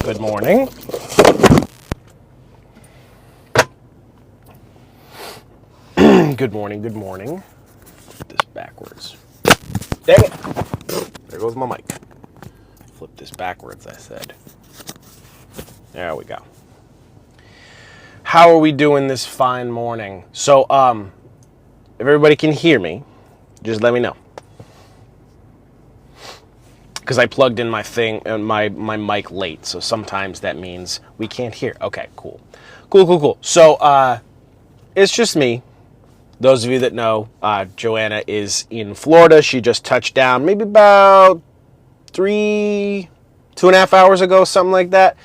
Good morning. Good morning, good morning. Flip this backwards. Dang it. There goes my mic. Flip this backwards, I said. There we go. How are we doing this fine morning? So, if everybody can hear me, just let me know. Because I plugged in my thing and my mic late, so sometimes that means we can't hear. Okay, cool. Cool. So, it's just me. Those of you that know, Joanna is in Florida. She just touched down maybe about 2.5 hours ago, something like that.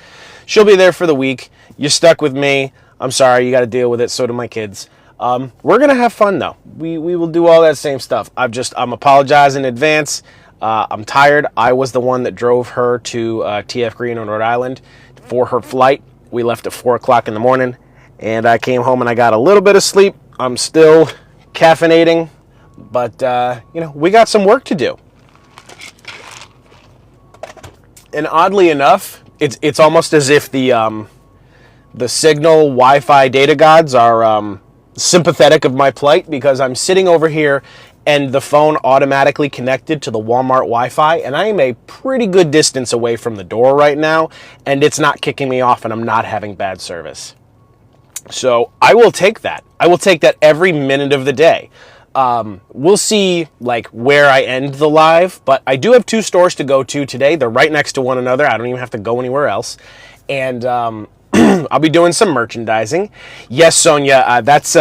She'll be there for the week. You're stuck with me. I'm sorry, you got to deal with it. So do my kids. We're going to have fun, though. We will do all that same stuff. I'm apologizing in advance. I'm tired. I was the one that drove her to TF Green on Rhode Island for her flight. We left at 4 o'clock in the morning, and I came home and I got a little bit of sleep. I'm still caffeinating, but, we got some work to do. And oddly enough, it's almost as if the Signal Wi-Fi data gods are sympathetic of my plight, because I'm sitting over here and the phone automatically connected to the Walmart Wi-Fi, and I am a pretty good distance away from the door right now, and it's not kicking me off, and I'm not having bad service. So I will take that. I will take that every minute of the day. We'll see where I end the live, but I do have 2 stores to go to today. They're right next to one another. I don't even have to go anywhere else. And I'll be doing some merchandising. Yes, Sonia, that's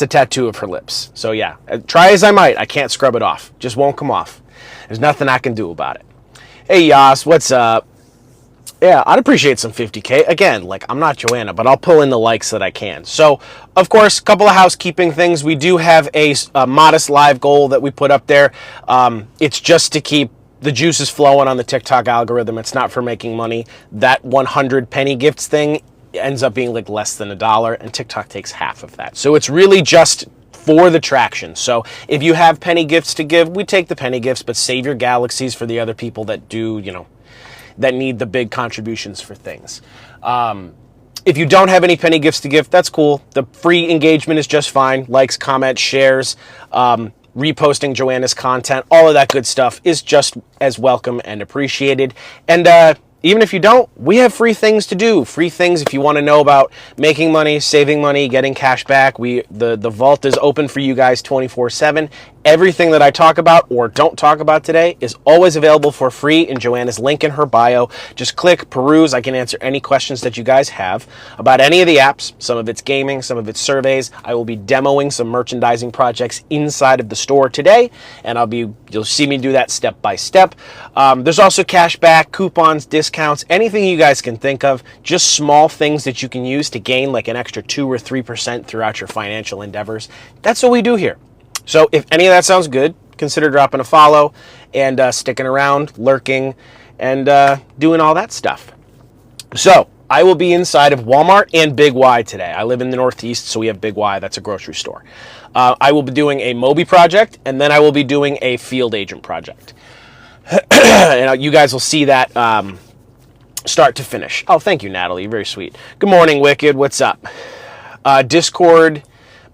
a tattoo of her lips. So yeah, try as I might, I can't scrub it off. Just won't come off. There's nothing I can do about it. Hey, Yas, what's up? Yeah, I'd appreciate some 50K. Again, I'm not Joanna, but I'll pull in the likes that I can. So, of course, a couple of housekeeping things. We do have a modest live goal that we put up there. It's just to keep the juices flowing on the TikTok algorithm. It's not for making money. That 100 penny gifts thing ends up being less than $1, and TikTok takes half of that. So it's really just for the traction. So if you have penny gifts to give, we take the penny gifts, but save your galaxies for the other people that do, that need the big contributions for things. If you don't have any penny gifts to give, that's cool. The free engagement is just fine. Likes, comments, shares, reposting Joanna's content, all of that good stuff is just as welcome and appreciated. And even if you don't, we have free things to do. Free things if you want to know about making money, saving money, getting cash back. The vault is open for you guys 24/7. Everything that I talk about or don't talk about today is always available for free in Joanna's link in her bio. Just click, peruse. I can answer any questions that you guys have about any of the apps. Some of it's gaming, some of it's surveys. I will be demoing some merchandising projects inside of the store today, and you'll see me do that step by step. There's also cash back, coupons, discounts, anything you guys can think of. Just small things that you can use to gain an extra 2 or 3% throughout your financial endeavors. That's what we do here. So if any of that sounds good, consider dropping a follow and sticking around, lurking, and doing all that stuff. So I will be inside of Walmart and Big Y today. I live in the Northeast, so we have Big Y. That's a grocery store. I will be doing a Moby project, and then I will be doing a field agent project. And you guys will see that start to finish. Oh, thank you, Natalie. You're very sweet. Good morning, Wicked. What's up? Discord.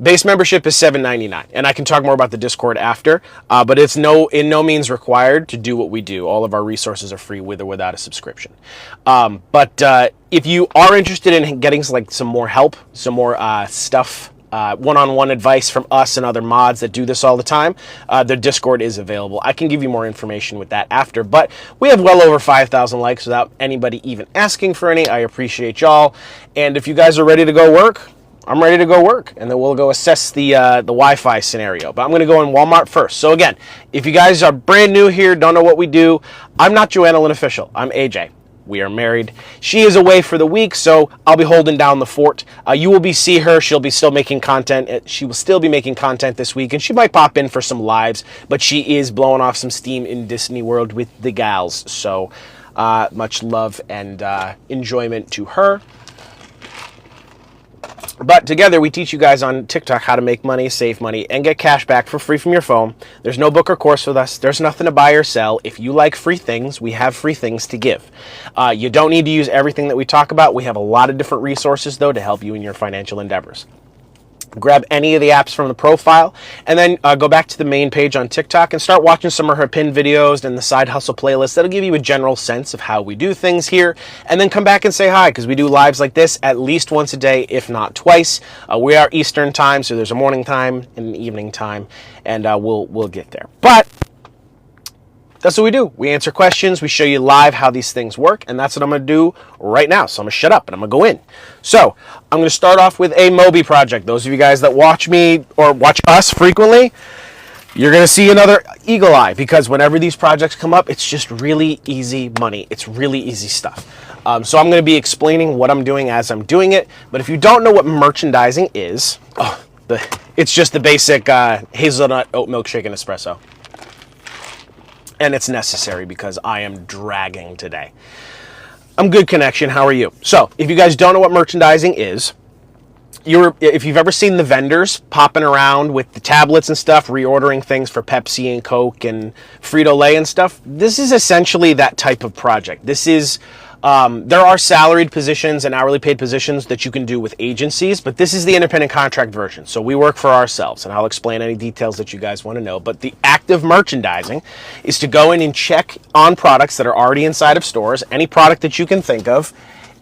Base membership is $7.99, and I can talk more about the Discord after, but it's in no means required to do what we do. All of our resources are free with or without a subscription. But if you are interested in getting some more help, some more stuff, one-on-one advice from us and other mods that do this all the time, the Discord is available. I can give you more information with that after, but we have well over 5,000 likes without anybody even asking for any. I appreciate y'all, and if you guys are ready to go work, I'm ready to go work, and then we'll go assess the Wi-Fi scenario. But I'm going to go in Walmart first. So again, if you guys are brand new here, don't know what we do, I'm not Joanna Lynn Official. I'm AJ. We are married. She is away for the week, so I'll be holding down the fort. You will see her. She'll be still making content. She will still be making content this week, and she might pop in for some lives, but she is blowing off some steam in Disney World with the gals. So much love and enjoyment to her. But together we teach you guys on TikTok how to make money, save money, and get cash back for free from your phone. There's no book or course with us. There's nothing to buy or sell. If you like free things, we have free things to give. You don't need to use everything that we talk about. We have a lot of different resources, though, to help you in your financial endeavors. Grab any of the apps from the profile, and then go back to the main page on TikTok and start watching some of her pinned videos and the side hustle playlist. That'll give you a general sense of how we do things here, and then come back and say hi, because we do lives like this at least once a day, if not twice. We are Eastern time, so there's a morning time and an evening time, and we'll get there. But that's what we do. We answer questions. We show you live how these things work. And that's what I'm going to do right now. So I'm going to shut up and I'm going to go in. So I'm going to start off with a Moby project. Those of you guys that watch me or watch us frequently, you're going to see another eagle eye, because whenever these projects come up, it's just really easy money. It's really easy stuff. So I'm going to be explaining what I'm doing as I'm doing it. But if you don't know what merchandising is, it's just the basic hazelnut oat milkshake and espresso. And it's necessary because I am dragging today. I'm good connection. How are you? So if you guys don't know what merchandising is, if you've ever seen the vendors popping around with the tablets and stuff, reordering things for Pepsi and Coke and Frito-Lay and stuff, this is essentially that type of project. This is, there are salaried positions and hourly paid positions that you can do with agencies, but this is the independent contract version. So we work for ourselves, and I'll explain any details that you guys want to know. But the active merchandising is to go in and check on products that are already inside of stores, any product that you can think of,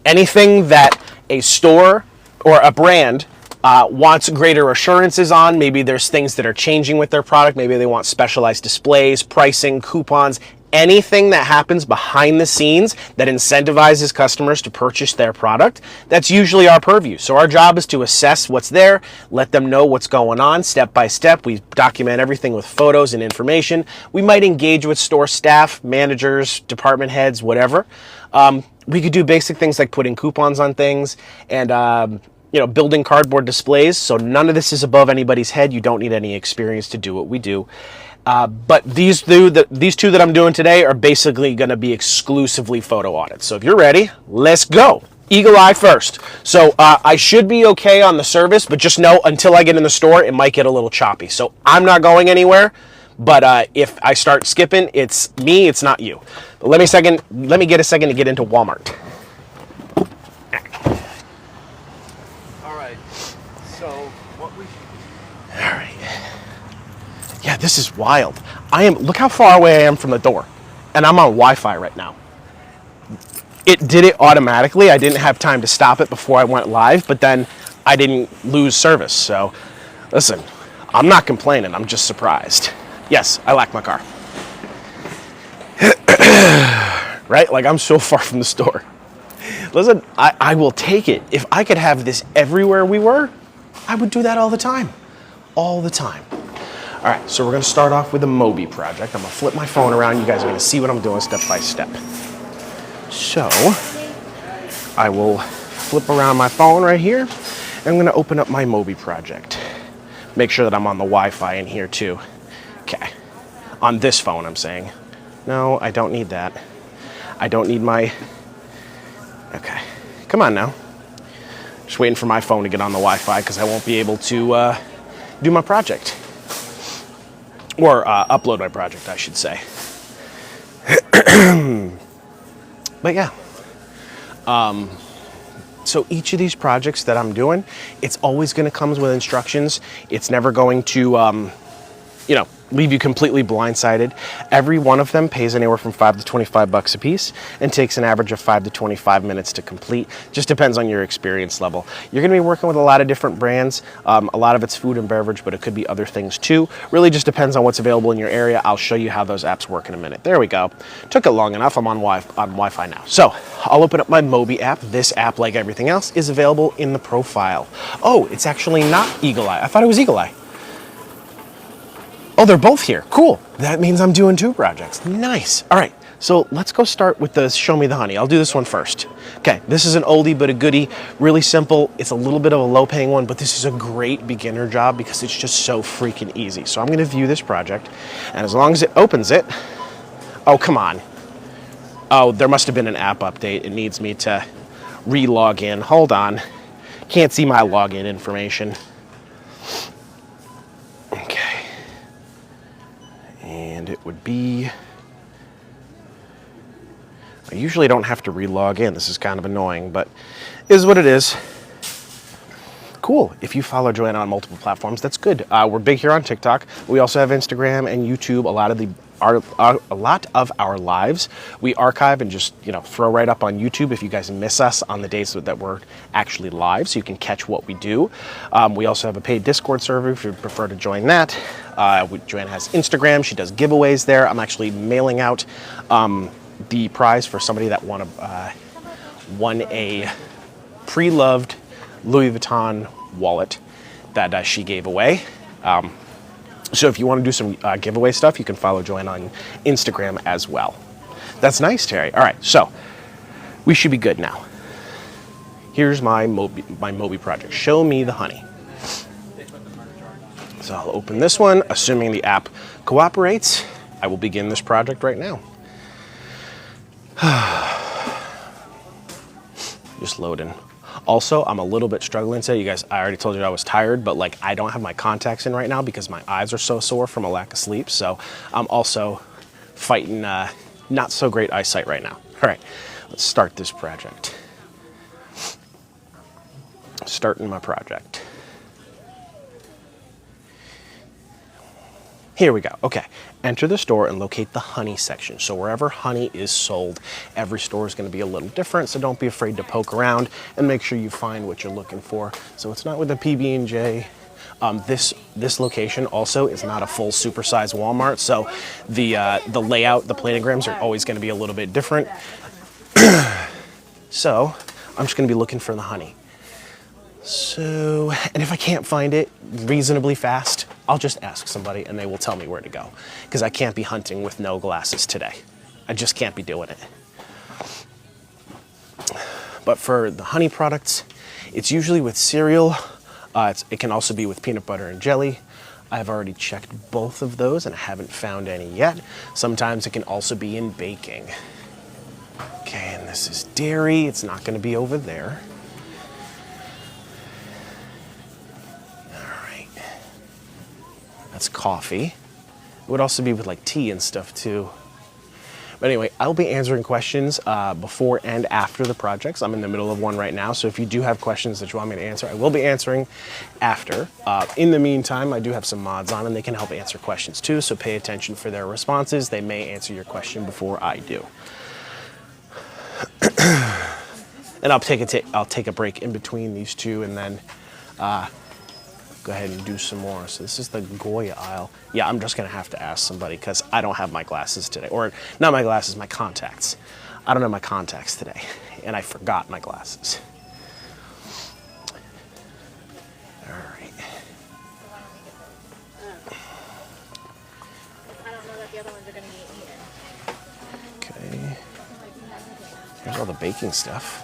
anything that a store or a brand wants greater assurances on. Maybe there's things that are changing with their product. Maybe they want specialized displays, pricing, coupons, anything that happens behind the scenes that incentivizes customers to purchase their product. That's usually our purview. So our job is to assess what's there, let them know what's going on step by step. We document everything with photos and information. We might engage with store staff, managers, department heads, whatever. We could do basic things like putting coupons on things and building cardboard displays. So none of this is above anybody's head. You don't need any experience to do what we do. But these two that I'm doing today are basically going to be exclusively photo audits. So if you're ready, let's go. Eagle eye first. So I should be okay on the service, but just know until I get in the store, it might get a little choppy. So I'm not going anywhere. But if I start skipping, it's me, it's not you. But let me get a second to get into Walmart. Yeah, this is wild. Look how far away I am from the door, and I'm on Wi-Fi right now. It did it automatically. I didn't have time to stop it before I went live, but then I didn't lose service. So, listen, I'm not complaining. I'm just surprised. Yes, I like my car. Right? Like, I'm so far from the store. Listen, I will take it. If I could have this everywhere we were, I would do that all the time. All the time. All right, so we're going to start off with the Moby project. I'm going to flip my phone around. You guys are going to see what I'm doing step by step. So I will flip around my phone right here, and I'm going to open up my Moby project. Make sure that I'm on the Wi-Fi in here too. Okay, on this phone I'm saying. No, I don't need that. I don't need my... Okay, come on now. Just waiting for my phone to get on the Wi-Fi because I won't be able to do my project. Or upload my project, I should say. But yeah. So each of these projects that I'm doing, it's always going to come with instructions. It's never going to, leave you completely blindsided. Every one of them pays anywhere from $5 to $25 a piece and takes an average of 5 to 25 minutes to complete. Just depends on your experience level. You're going to be working with a lot of different brands. A lot of it's food and beverage, but it could be other things too. Really just depends on what's available in your area. I'll show you how those apps work in a minute. There we go. Took it long enough. I'm on Wi-Fi now. So I'll open up my Moby app. This app, like everything else, is available in the profile. Oh, it's actually not Eagle Eye. I thought it was Eagle Eye. Oh, they're both here. Cool. That means I'm doing two projects. Nice. All right. So let's go start with the Show Me the Honey. I'll do this one first. Okay. This is an oldie but a goodie. Really simple. It's a little bit of a low-paying one, but this is a great beginner job because it's just so freaking easy. So I'm going to view this project, and as long as it opens it... Oh, come on. Oh, there must have been an app update. It needs me to re-log in. Hold on. Can't see my login information. Okay. And it would be... I usually don't have to re-log in. This is kind of annoying, but it is what it is. Cool. If you follow Joanna on multiple platforms, that's good. We're big here on TikTok. We also have Instagram and YouTube. A lot of our lives we archive and just throw right up on YouTube if you guys miss us on the days that we're actually live, so you can catch what we do. We also have a paid Discord server if you prefer to join that. Joanna has Instagram. She does giveaways there. I'm actually mailing out the prize for somebody that won a pre-loved Louis Vuitton wallet that she gave away. So if you want to do some giveaway stuff, you can follow Joanna on Instagram as well. That's nice, Terry. All right, so we should be good now. Here's my Moby project. Show me the honey. So I'll open this one, assuming the app cooperates. I will begin this project right now. Just loading. Also, I'm a little bit struggling today. You guys, I already told you I was tired, but like I don't have my contacts in right now because my eyes are so sore from a lack of sleep. So I'm also fighting not so great eyesight right now. All right, let's start this project. Starting my project. Here we go. Okay. Enter the store and locate the honey section. So wherever honey is sold, every store is going to be a little different. So don't be afraid to poke around and make sure you find what you're looking for. So it's not with the PB&J. This location also is not a full supersized Walmart. So the layout, the planograms are always going to be a little bit different. So I'm just going to be looking for the honey. So, and if I can't find it reasonably fast, I'll just ask somebody and they will tell me where to go. Because I can't be hunting with no glasses today. I just can't be doing it. But for the honey products, it's usually with cereal. It can also be with peanut butter and jelly. I've already checked both of those and I haven't found any yet. Sometimes it can also be in baking. Okay, and this is dairy. It's not going to be over there. That's coffee. It would also be with like tea and stuff too. But anyway, I'll be answering questions before and after the projects. I'm in the middle of one right now, so if you do have questions that you want me to answer, I will be answering after. In the meantime, I do have some mods on and they can help answer questions too, so pay attention for their responses. They may answer your question before I do. And I'll take a break in between these two and then go ahead and do some more. So this is the Goya aisle. Yeah, I'm just gonna have to ask somebody because I don't have my glasses today. Or not my glasses, my contacts. I don't have my contacts today. And I forgot my glasses. All right. I don't know that the other ones are gonna get eaten. Okay. Here's all the baking stuff.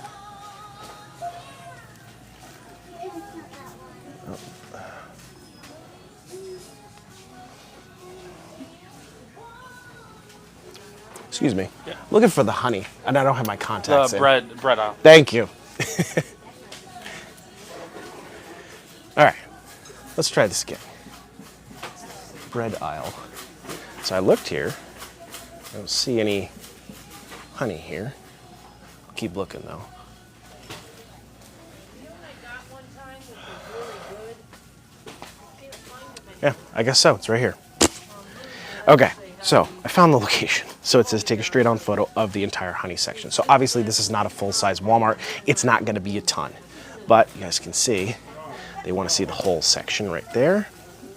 Excuse me. Yeah. Looking for the honey, and I don't have my contacts The in. bread aisle. Thank you. All right, let's try this again. Bread aisle. So I looked here. I don't see any honey here. I'll keep looking though. Yeah, I guess so. It's right here. Okay, so I found the location. So it says take a straight on photo of the entire honey section. So obviously this is not a full-size Walmart. It's not gonna be a ton, but you guys can see, they wanna see the whole section right there.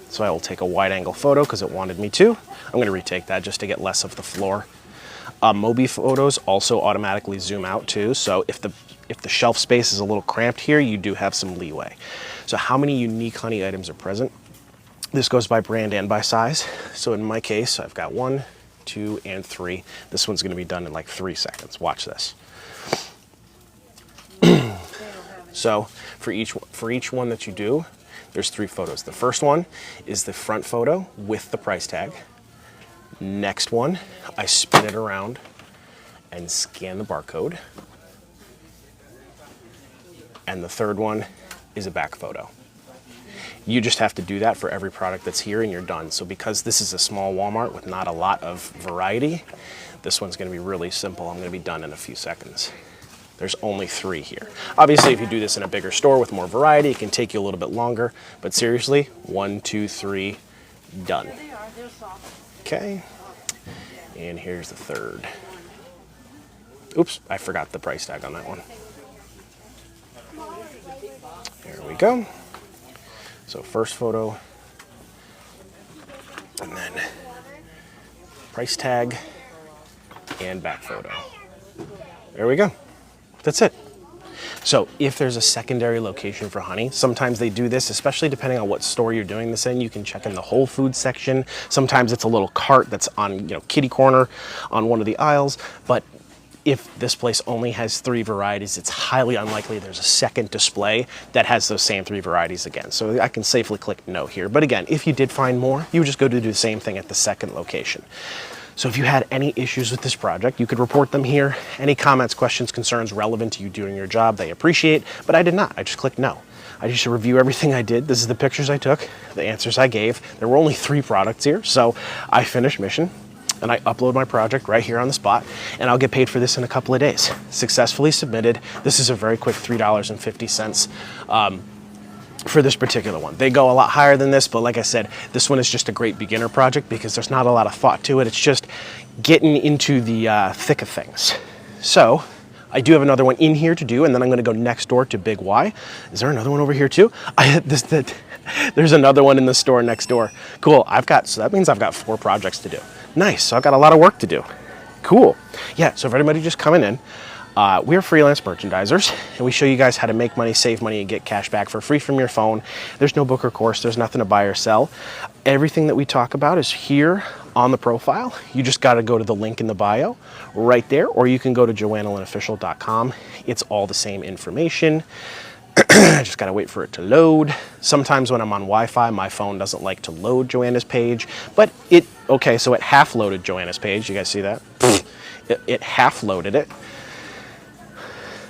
So I will take a wide angle photo because it wanted me to. I'm gonna retake that just to get less of the floor. Moby photos also automatically zoom out too. So if the shelf space is a little cramped here, you do have some leeway. So how many unique honey items are present? This goes by brand and by size. So in my case, I've got 1, 2, and 3. This one's gonna be done in like 3 seconds. Watch this. So for each one that you do, there's 3 photos. The first one is the front photo with the price tag. Next one, I spin it around and scan the barcode. And the third one is a back photo. You just have to do that for every product that's here and you're done. So because this is a small Walmart with not a lot of variety, this one's gonna be really simple. I'm gonna be done in a few seconds. There's only 3 here. Obviously, if you do this in a bigger store with more variety, it can take you a little bit longer, but seriously, 1, 2, 3, done. Okay, and here's the third. Oops, I forgot the price tag on that one. There we go. So first photo, and then price tag, and back photo. There we go. That's it. So if there's a secondary location for honey, sometimes they do this, especially depending on what store you're doing this in. You can check in the Whole Foods section. Sometimes it's a little cart that's on, kitty corner on one of the aisles. But if this place only has 3 varieties, it's highly unlikely there's a second display that has those same 3 varieties again. So I can safely click no here. But again, if you did find more, you would just go to do the same thing at the second location. So if you had any issues with this project, you could report them here. Any comments, questions, concerns relevant to you doing your job, they appreciate, but I did not. I just clicked no. I just review everything I did. This is the pictures I took, the answers I gave. There were only 3 products here, so I finished mission and I upload my project right here on the spot, and I'll get paid for this in a couple of days. Successfully submitted. This is a very quick $3.50 for this particular one. They go a lot higher than this, but like I said, this one is just a great beginner project because there's not a lot of thought to it. It's just getting into the thick of things. So I do have another one in here to do, and then I'm gonna go next door to Big Y. Is there another one over here too? There's another one in the store next door. Cool, so that means I've got 4 projects to do. Nice, so I've got a lot of work to do. Cool. Yeah, so for everybody just coming in, we're freelance merchandisers, and we show you guys how to make money, save money, and get cash back for free from your phone. There's no book or course. There's nothing to buy or sell. Everything that we talk about is here on the profile. You just got to go to the link in the bio right there, or you can go to joannalynofficial.com. It's all the same information. I just got to wait for it to load. Sometimes when I'm on Wi-Fi, my phone doesn't like to load Joanna's page, but okay, so it half loaded Joanna's page. You guys see that? It half loaded it.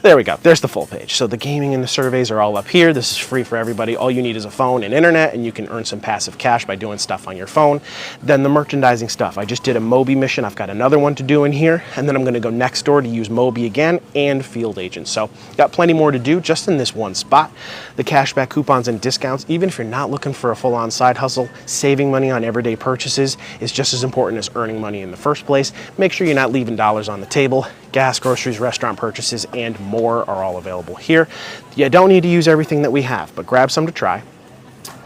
There we go. There's the full page. So the gaming and the surveys are all up here. This is free for everybody. All you need is a phone and internet, and you can earn some passive cash by doing stuff on your phone. Then the merchandising stuff. I just did a Moby mission. I've got another one to do in here, and then I'm going to go next door to use Moby again and Field Agent. So got plenty more to do just in this one spot. The cashback coupons and discounts, even if you're not looking for a full-on side hustle, saving money on everyday purchases is just as important as earning money in the first place. Make sure you're not leaving dollars on the table. Gas, groceries, restaurant purchases, and more are all available here. You don't need to use everything that we have, but grab some to try.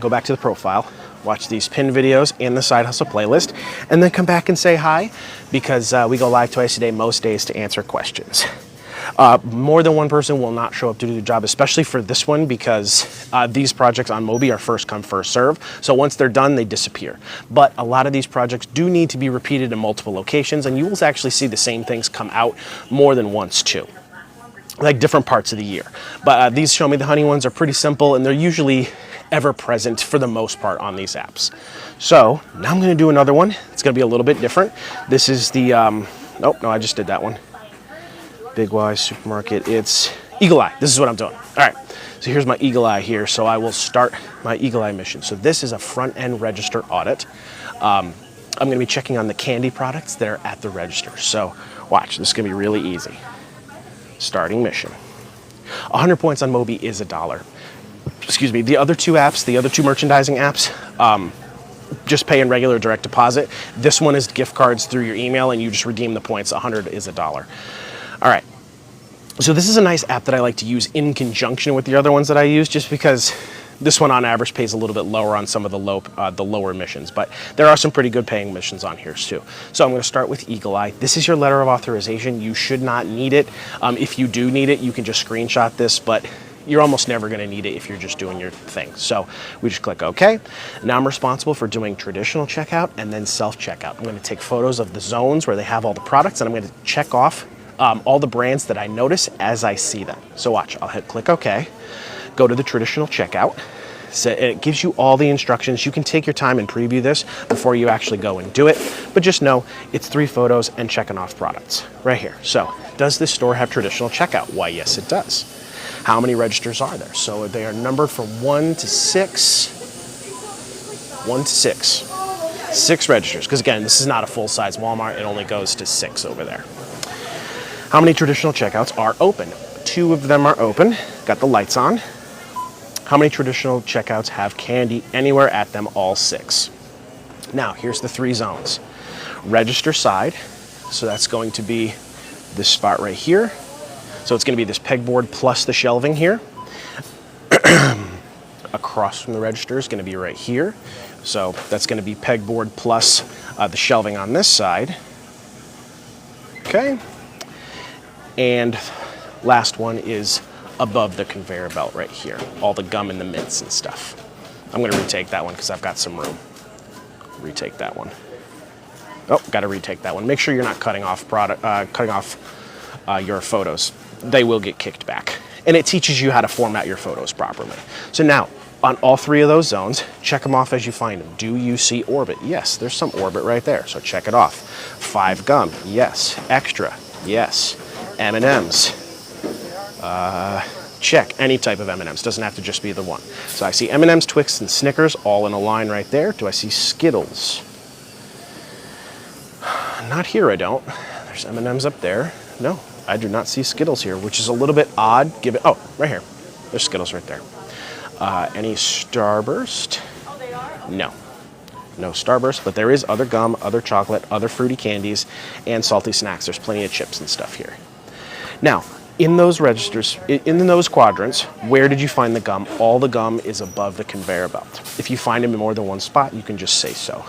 Go back to the profile, watch these pin videos and the side hustle playlist, and then come back and say hi, because we go live twice a day most days to answer questions. More than one person will not show up to do the job, especially for this one, because these projects on Moby are first come, first serve. So once they're done, they disappear. But a lot of these projects do need to be repeated in multiple locations, and you will actually see the same things come out more than once too, like different parts of the year. But these Show Me the Honey ones are pretty simple, and they're usually ever present for the most part on these apps. So now I'm going to do another one. It's going to be a little bit different. This is the, oh, no, I just did that one. Big Y Supermarket, it's Eagle Eye. This is what I'm doing. All right, so here's my Eagle Eye here. So I will start my Eagle Eye mission. So this is a front-end register audit. I'm gonna be checking on the candy products that are at the register. So watch, this is gonna be really easy. Starting mission. 100 points on Moby is $1. Excuse me, the other 2 apps, the other 2 merchandising apps, just pay in regular direct deposit. This one is gift cards through your email, and you just redeem the points. 100 is $1. All right, so this is a nice app that I like to use in conjunction with the other ones that I use, just because this one on average pays a little bit lower on some of the lower missions, but there are some pretty good paying missions on here too. So I'm going to start with Eagle Eye. This is your letter of authorization. You should not need it. If you do need it, you can just screenshot this, but you're almost never going to need it if you're just doing your thing. So we just click OK. Now I'm responsible for doing traditional checkout and then self-checkout. I'm going to take photos of the zones where they have all the products, and I'm going to check off all the brands that I notice as I see them. So watch, I'll hit click OK, go to the traditional checkout. So it gives you all the instructions. You can take your time and preview this before you actually go and do it, but just know it's 3 photos and checking off products right here. So does this store have traditional checkout? Why, yes, it does. How many registers are there? So they are numbered from 1 to 6. 1 to 6. 6 registers, because again, this is not a full-size Walmart. It only goes to 6 over there. How many traditional checkouts are open? 2 of them are open. Got the lights on. How many traditional checkouts have candy anywhere at them? All 6. Now, here's the 3 zones. Register side, so that's going to be this spot right here. So it's going to be this pegboard plus the shelving here. Across from the register is going to be right here. So that's going to be pegboard plus the shelving on this side. Okay. And last one is above the conveyor belt right here. All the gum and the mints and stuff. I'm going to retake that one because I've got some room. Retake that one. Oh, got to retake that one. Make sure you're not cutting off your photos. They will get kicked back. And it teaches you how to format your photos properly. So now, on all 3 of those zones, check them off as you find them. Do you see orbit? Yes, there's some orbit right there, so check it off. 5 gum, yes. Extra, yes. M&Ms, check. Any type of M&Ms, doesn't have to just be the one. So I see M&Ms, Twix, and Snickers all in a line right there. Do I see Skittles? Not here, I don't. There's M&Ms up there. No, I do not see Skittles here, which is a little bit odd. Oh, right here. There's Skittles right there. Any Starburst? No. No Starburst, but there is other gum, other chocolate, other fruity candies, and salty snacks. There's plenty of chips and stuff here. Now, in those registers, in those quadrants, where did you find the gum? All the gum is above the conveyor belt. If you find them in more than one spot, you can just say so.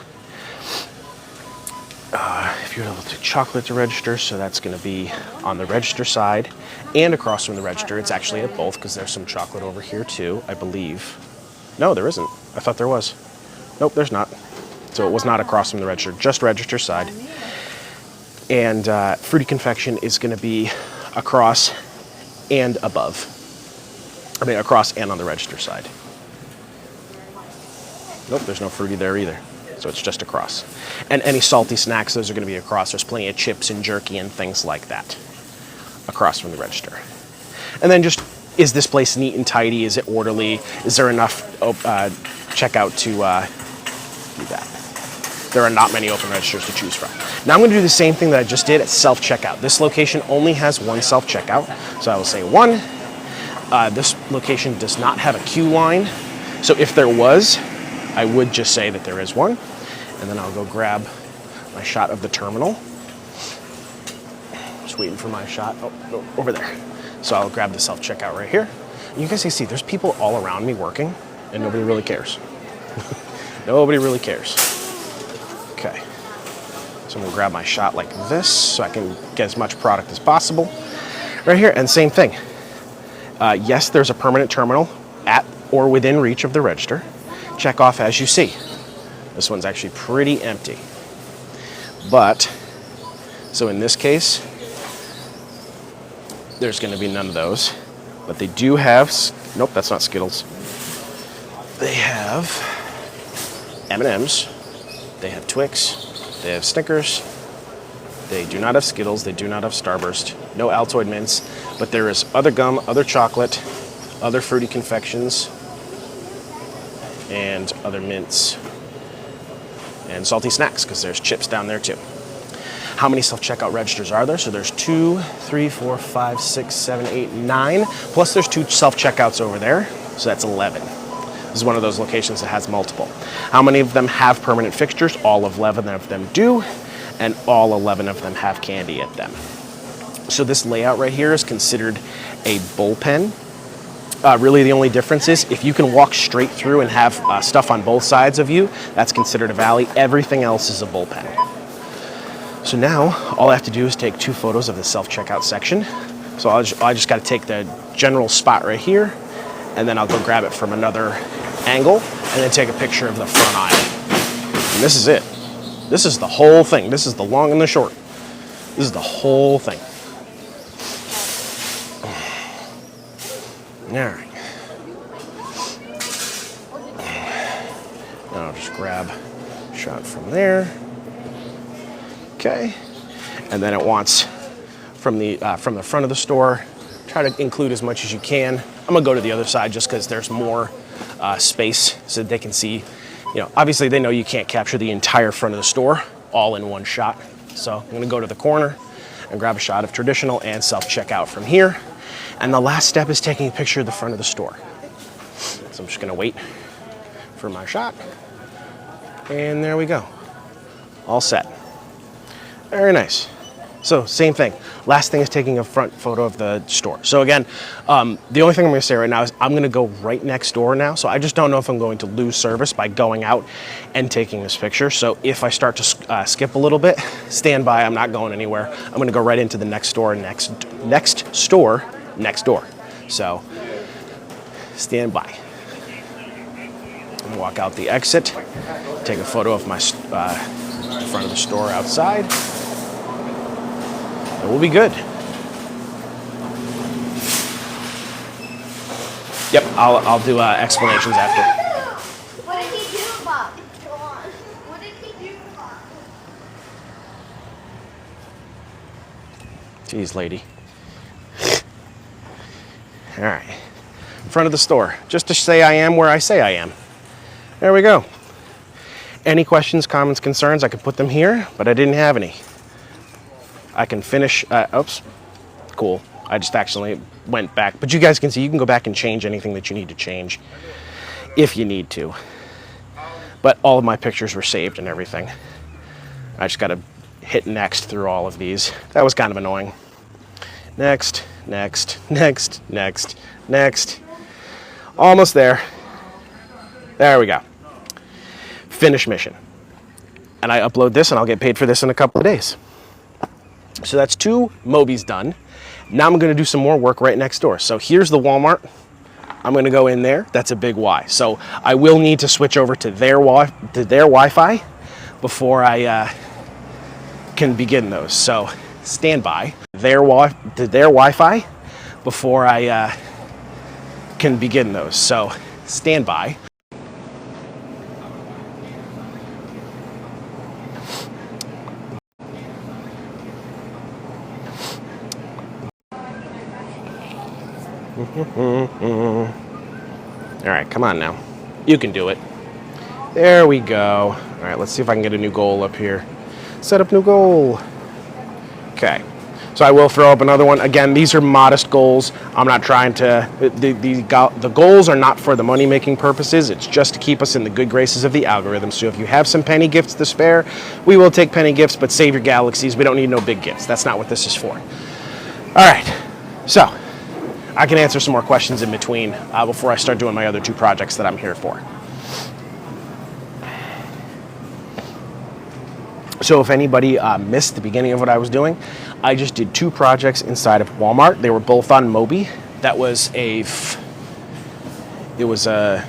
If you're able to chocolate to register, so that's going to be on the register side and across from the register. It's actually at both because there's some chocolate over here too, I believe. No, there isn't. I thought there was. Nope, there's not. So it was not across from the register, just register side. And fruity confection is going to be across and above. I mean, across and on the register side. Nope, there's no fruity there either. So it's just across. And any salty snacks, those are going to be across. There's plenty of chips and jerky and things like that across from the register. And then just, is this place neat and tidy? Is it orderly? Is there enough checkout to do that? There are not many open registers to choose from. Now I'm going to do the same thing that I just did at self-checkout. This location only has 1 self-checkout. So I will say 1. This location does not have a queue line. So if there was, I would just say that there is 1. And then I'll go grab my shot of the terminal. Just waiting for my shot. Oh, no, over there. So I'll grab the self-checkout right here. And you guys can see there's people all around me working, and nobody really cares. Nobody really cares. Okay. So I'm gonna grab my shot like this so I can get as much product as possible. Right here, and same thing. Yes, there's a permanent terminal at or within reach of the register. Check off as you see. This one's actually pretty empty. But, so in this case, there's going to be none of those. But they do have, nope, that's not Skittles. They have M&Ms, they have Twix, they have Snickers, they do not have Skittles, they do not have Starburst, no Altoid mints, but there is other gum, other chocolate, other fruity confections, and other mints, and salty snacks, because there's chips down there too. How many self-checkout registers are there? So there's 2, 3, 4, 5, 6, 7, 8, 9, plus there's 2 self-checkouts over there, so that's 11. This is one of those locations that has multiple. How many of them have permanent fixtures? All 11 of them do, and all 11 of them have candy at them. So this layout right here is considered a bullpen. Really the only difference is if you can walk straight through and have stuff on both sides of you, that's considered a valley. Everything else is a bullpen. So now all I have to do is take 2 photos of the self-checkout section. So I just got to take the general spot right here, and then I'll go grab it from another angle, and then take a picture of the front aisle. And this is it. This is the whole thing. This is the long and the short. This is the whole thing. All right. Now I'll just grab a shot from there. Okay. And then it wants from the front of the store Try to include as much as you can. I'm gonna go to the other side just because there's more space so that they can see. You know, obviously they know you can't capture the entire front of the store all in one shot. So I'm gonna go to the corner and grab a shot of traditional and self-checkout from here. And the last step is taking a picture of the front of the store. So I'm just gonna wait for my shot. And there we go. All set. Very nice. So same thing. Last thing is taking a front photo of the store. So again, the only thing I'm gonna say right now is I'm gonna go right next door now. So I just don't know if I'm going to lose service by going out and taking this picture. So if I start to skip a little bit, stand by, I'm not going anywhere. I'm gonna go right into the next store, next door. So stand by. Walk out the exit, take a photo of my front of the store outside, and we'll be good. Yep, I'll do explanations after. What did he do, Bob? Go on. What did he do, Bob? Jeez, lady. All right, front of the store, just to say I am where I say I am. There we go. Any questions, comments, concerns, I could put them here, but I didn't have any. I can finish, oops, cool. I just actually went back, but you guys can see you can go back and change anything that you need to change if you need to. But all of my pictures were saved and everything. I just gotta hit next through all of these. That was kind of annoying. Next, next, next, next, next. Almost there. There we go. Finish mission. And I upload this and I'll get paid for this in a couple of days. So that's 2 Mobies done. Now I'm gonna do some more work right next door. So here's the Walmart. I'm gonna go in there. That's a big Y. So I will need to switch over to their Wi-Fi before I can begin those. So stand by. Their Wi-Fi before I can begin those. So stand by. All right, come on now. You can do it. There we go. All right, let's see if I can get a new goal up here. Set up new goal. Okay. So I will throw up another one. Again, these are modest goals. I'm not trying to, the goals are not for the money-making purposes. It's just to keep us in the good graces of the algorithm. So if you have some penny gifts to spare, we will take penny gifts, but save your galaxies. We don't need no big gifts. That's not what this is for. All right. So I can answer some more questions in between before I start doing my other 2 projects that I'm here for. So if anybody missed the beginning of what I was doing, I just did 2 projects inside of Walmart. They were both on Mobi. That was it was a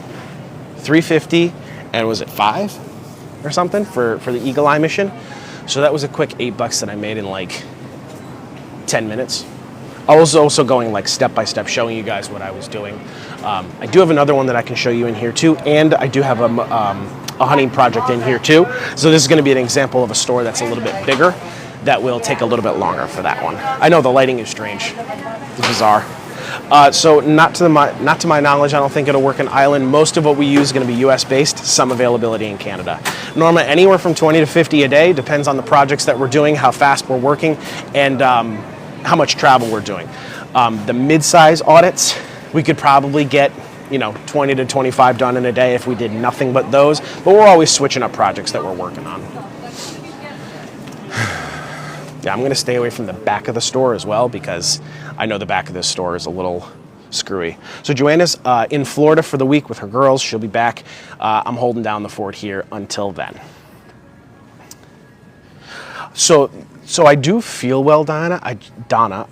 350 and was it 5 or something for the Eagle Eye mission. So that was a quick $8 that I made in like 10 minutes. I was also going like step by step, showing you guys what I was doing. I do have another one that I can show you in here too, and I do have a hunting project in here too. So this is going to be an example of a store that's a little bit bigger. That will take a little bit longer for that one. I know the lighting is strange, it's bizarre. So not to my knowledge, I don't think it'll work in Ireland. Most of what we use is going to be U.S. based. Some availability in Canada. Normally anywhere from 20 to 50 a day, depends on the projects that we're doing, how fast we're working, and how much travel we're doing. The mid-size audits, we could probably get 20 to 25 done in a day if we did nothing but those, but we're always switching up projects that we're working on. Yeah, I'm gonna stay away from the back of the store as well because I know the back of this store is a little screwy. So Joanna's in Florida for the week with her girls. She'll be back. I'm holding down the fort here until then. So I do feel well, Donna.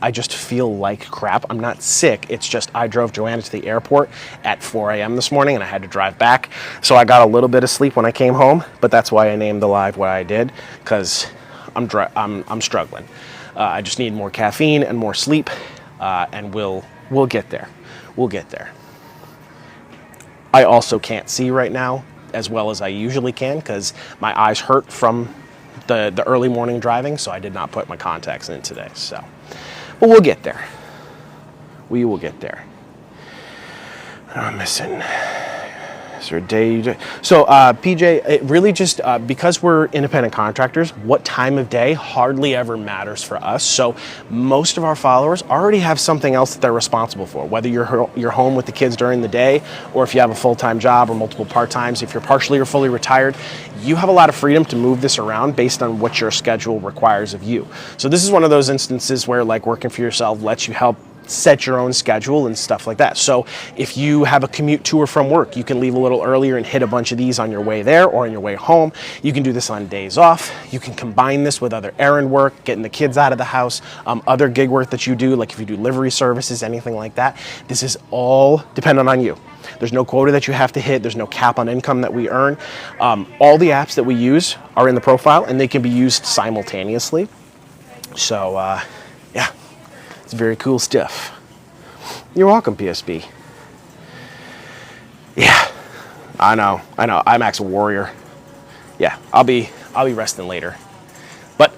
I just feel like crap. I'm not sick. It's just I drove Joanna to the airport at 4 a.m. this morning and I had to drive back. So I got a little bit of sleep when I came home, but that's why I named the live what I did, because I'm struggling. I just need more caffeine and more sleep, and we'll get there. We'll get there. I also can't see right now as well as I usually can because my eyes hurt from the early morning driving, so I did not put my contacts in today. So, but we'll get there. We will get there. I'm missing. Is there a day? So, PJ, it really just, because we're independent contractors, what time of day hardly ever matters for us. So most of our followers already have something else that they're responsible for, whether you're home with the kids during the day, or if you have a full-time job or multiple part-times, if you're partially or fully retired, you have a lot of freedom to move this around based on what your schedule requires of you. So this is one of those instances where like working for yourself lets you help set your own schedule and stuff like that. So if you have a commute to or from work, you can leave a little earlier and hit a bunch of these on your way there or on your way home. You can do this on days off. You can combine this with other errand work, getting the kids out of the house, other gig work that you do, like if you do livery services, anything like that. This is all dependent on you. There's no quota that you have to hit. There's no cap on income that we earn. All the apps that we use are in the profile and they can be used simultaneously. So yeah. It's very cool stuff. You're welcome, PSB. Yeah, I know. IMAX Warrior. Yeah, I'll be resting later. But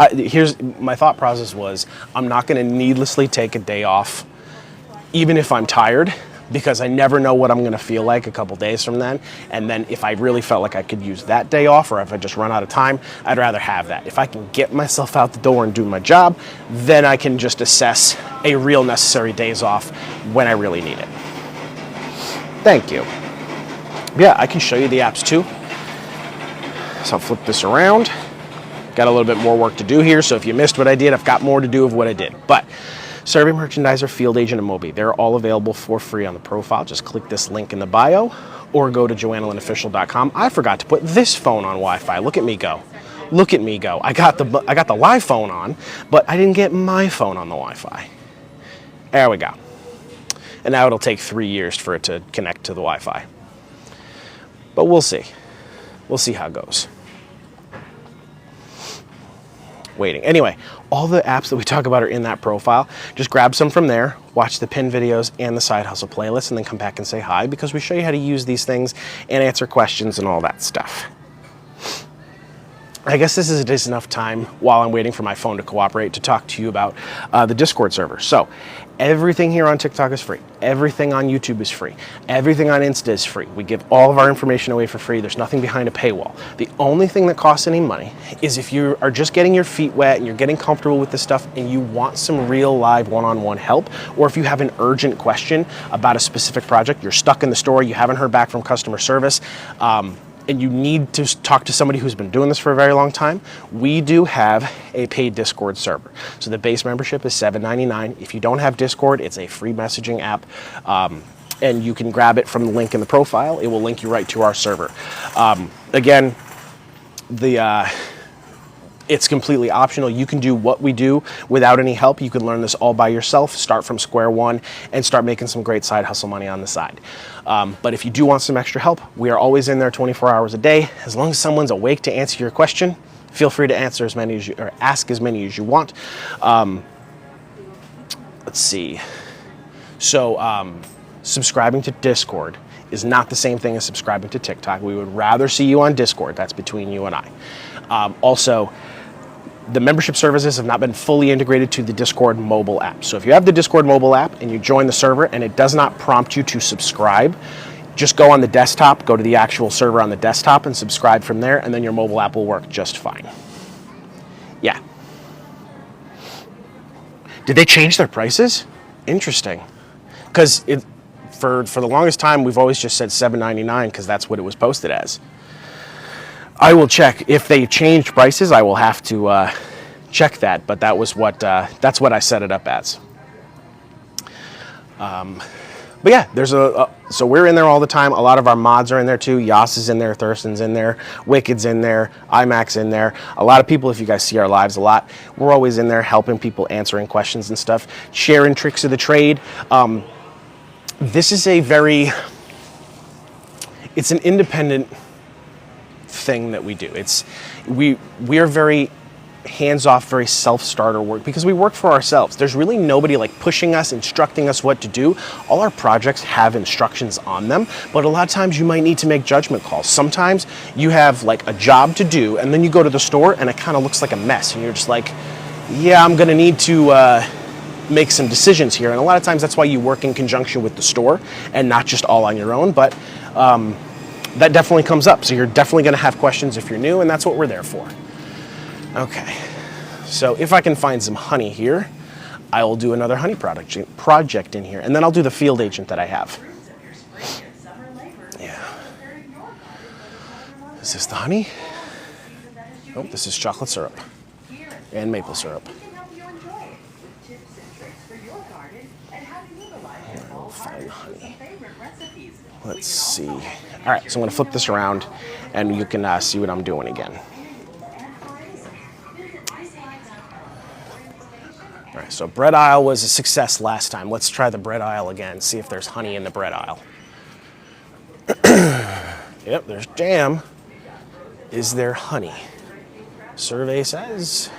here's my thought process was I'm not going to needlessly take a day off, even if I'm tired, because I never know what I'm going to feel like a couple days from then. And then if I really felt like I could use that day off, or if I just run out of time, I'd rather have that. If I can get myself out the door and do my job, then I can just assess a real necessary days off when I really need it. Thank you. Yeah, I can show you the apps too. So I'll flip this around. Got a little bit more work to do here, so if you missed what I did, I've got more to do of what I did. But Survey Merchandiser, Field Agent, and Moby, they're all available for free on the profile. Just click this link in the bio or go to JoannaLynnOfficial.com. I forgot to put this phone on Wi-Fi. Look at me go. Look at me go. I got the live phone on, but I didn't get my phone on the Wi-Fi. There we go. And now it'll take 3 years for it to connect to the Wi-Fi. But we'll see. We'll see how it goes. Waiting. Anyway, all the apps that we talk about are in that profile. Just grab some from there, watch the pin videos and the Side Hustle playlist, and then come back and say hi, because we show you how to use these things and answer questions and all that stuff. I guess this is just enough time while I'm waiting for my phone to cooperate to talk to you about the Discord server. So everything here on TikTok is free. Everything on YouTube is free. Everything on Insta is free. We give all of our information away for free. There's nothing behind a paywall. The only thing that costs any money is if you are just getting your feet wet and you're getting comfortable with this stuff and you want some real live one-on-one help, or if you have an urgent question about a specific project, you're stuck in the store, you haven't heard back from customer service, and you need to talk to somebody who's been doing this for a very long time, we do have a paid Discord server. So the base membership is $7.99. If you don't have Discord, it's a free messaging app, and you can grab it from the link in the profile. It will link you right to our server. Again, it's completely optional. You can do what we do without any help. You can learn this all by yourself, start from square one, and start making some great side hustle money on the side. But if you do want some extra help, we are always in there 24 hours a day. As long as someone's awake to answer your question, feel free to answer as many as you, or ask as many as you want. Let's see. So subscribing to Discord is not the same thing as subscribing to TikTok. We would rather see you on Discord. That's between you and I. Also, the membership services have not been fully integrated to the Discord mobile app. So if you have the Discord mobile app and you join the server and it does not prompt you to subscribe, just go on the desktop, go to the actual server on the desktop and subscribe from there, and then your mobile app will work just fine. Yeah. Did they change their prices? Interesting. Because for the longest time, we've always just said $7.99 because that's what it was posted as. I will check if they changed prices. I will have to check that, but that was what that's what I set it up as. But yeah, there's so we're in there all the time. A lot of our mods are in there too. Yas is in there, Thurston's in there, Wicked's in there, IMAX in there. A lot of people, if you guys see our lives a lot, we're always in there helping people, answering questions and stuff, sharing tricks of the trade. This is it's an independent thing that we do. We are very hands-off, very self-starter work because we work for ourselves. There's really nobody like pushing us, instructing us what to do. All our projects have instructions on them, but a lot of times you might need to make judgment calls. Sometimes you have like a job to do and then you go to the store and it kind of looks like a mess and you're just like, yeah, I'm gonna need to make some decisions here. And a lot of times that's why you work in conjunction with the store and not just all on your own. But that definitely comes up. So you're definitely going to have questions if you're new, and that's what we're there for. Okay. So if I can find some honey here, I will do another honey project in here, and then I'll do the field agent that I have. Yeah. Is this the honey? Nope, this is chocolate syrup and maple syrup. I'll find honey. Let's see. All right, so I'm going to flip this around, and you can see what I'm doing again. All right, so bread aisle was a success last time. Let's try the bread aisle again, see if there's honey in the bread aisle. Yep, there's jam. Is there honey? Survey says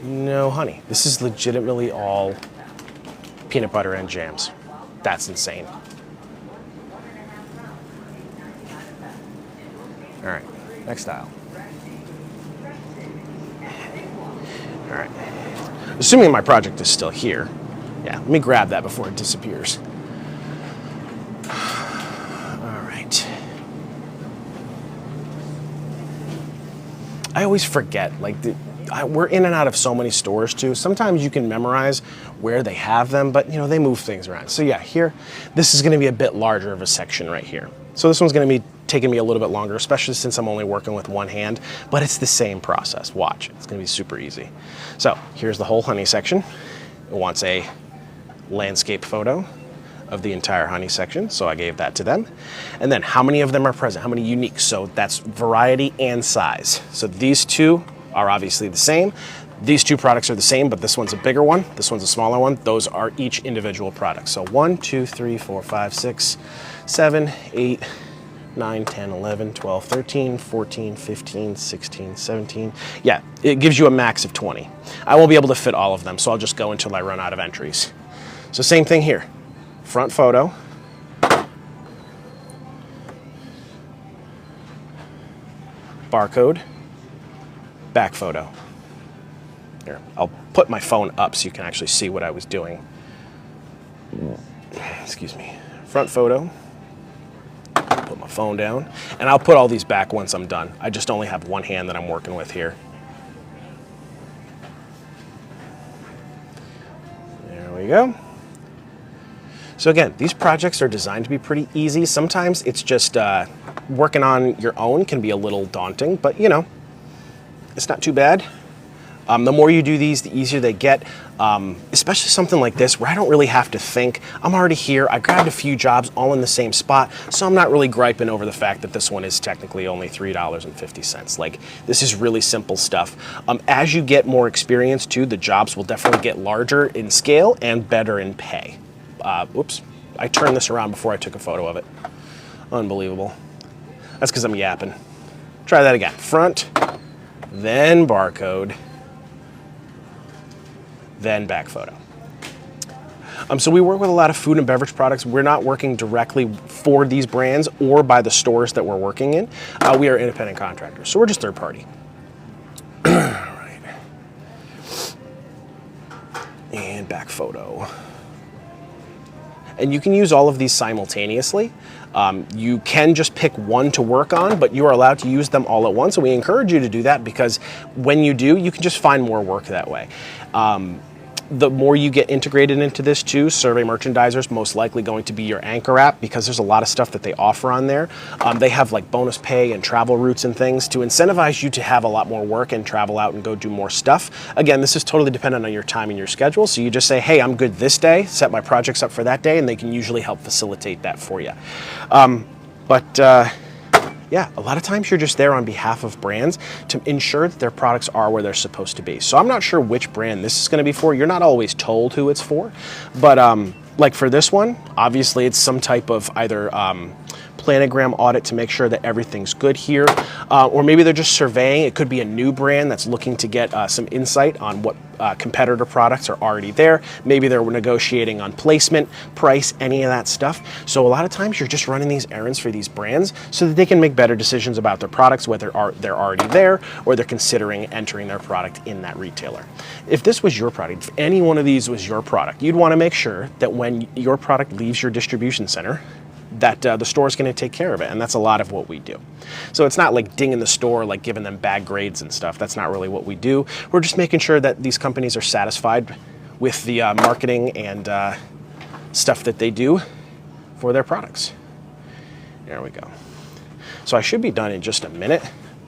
no honey. This is legitimately all peanut butter and jams. That's insane. All right, next aisle. All right. Assuming my project is still here. Yeah, let me grab that before it disappears. All right. I always forget, like, we're in and out of so many stores too. Sometimes you can memorize where they have them, but you know, they move things around. So yeah, here, this is gonna be a bit larger of a section right here. So this one's gonna be taking me a little bit longer, especially since I'm only working with one hand, but it's the same process. Watch, it's gonna be super easy. So here's the whole honey section. It wants a landscape photo of the entire honey section, so I gave that to them. And then how many of them are present? How many unique? So that's variety and size. So these two are obviously the same. These two products are the same, but this one's a bigger one, this one's a smaller one. Those are each individual product. So 1, 2, 3, 4, 5, 6, 7, 8, 9, 10, 11, 12, 13, 14, 15, 16, 17. Yeah, it gives you a max of 20. I won't be able to fit all of them, so I'll just go until I run out of entries. So same thing here. Front photo. Barcode. Back photo. Here, I'll put my phone up so you can actually see what I was doing. Excuse me. Front photo. Put my phone down, and I'll put all these back once I'm done. I just only have one hand that I'm working with here. There we go. So again, these projects are designed to be pretty easy. Sometimes it's just working on your own can be a little daunting, but you know, it's not too bad. The more you do these, the easier they get, especially something like this where I don't really have to think. I'm already here. I grabbed a few jobs all in the same spot, so I'm not really griping over the fact that this one is technically only $3.50. Like, this is really simple stuff. As you get more experience too, the jobs will definitely get larger in scale and better in pay. Oops, I turned this around before I took a photo of it. Unbelievable. That's because I'm yapping. Try that again. Front, then barcode, then back photo. So we work with a lot of food and beverage products. We're not working directly for these brands or by the stores that we're working in. We are independent contractors, so we're just third party. All right. And back photo. And you can use all of these simultaneously. You can just pick one to work on, but you are allowed to use them all at once. And we encourage you to do that because when you do, you can just find more work that way. The more you get integrated into this too, Survey Merchandiser is most likely going to be your anchor app because there's a lot of stuff that they offer on there. They have like bonus pay and travel routes and things to incentivize you to have a lot more work and travel out and go do more stuff. Again, this is totally dependent on your time and your schedule. So you just say, hey, I'm good this day, set my projects up for that day, and they can usually help facilitate that for you. Yeah, a lot of times you're just there on behalf of brands to ensure that their products are where they're supposed to be. So I'm not sure which brand this is going to be for. You're not always told who it's for, but like for this one, obviously it's some type of either planogram audit to make sure that everything's good here. Or maybe they're just surveying. It could be a new brand that's looking to get some insight on what competitor products are already there. Maybe they're negotiating on placement, price, any of that stuff. So a lot of times you're just running these errands for these brands so that they can make better decisions about their products, whether they're already there or they're considering entering their product in that retailer. If this was your product, if any one of these was your product, you'd want to make sure that when your product leaves your distribution center, that the store is going to take care of it, and that's a lot of what we do. So it's not like dinging the store, like giving them bad grades and stuff. That's not really what we do. We're just making sure that these companies are satisfied with the marketing and stuff that they do for their products. There we go. So I should be done in just a minute,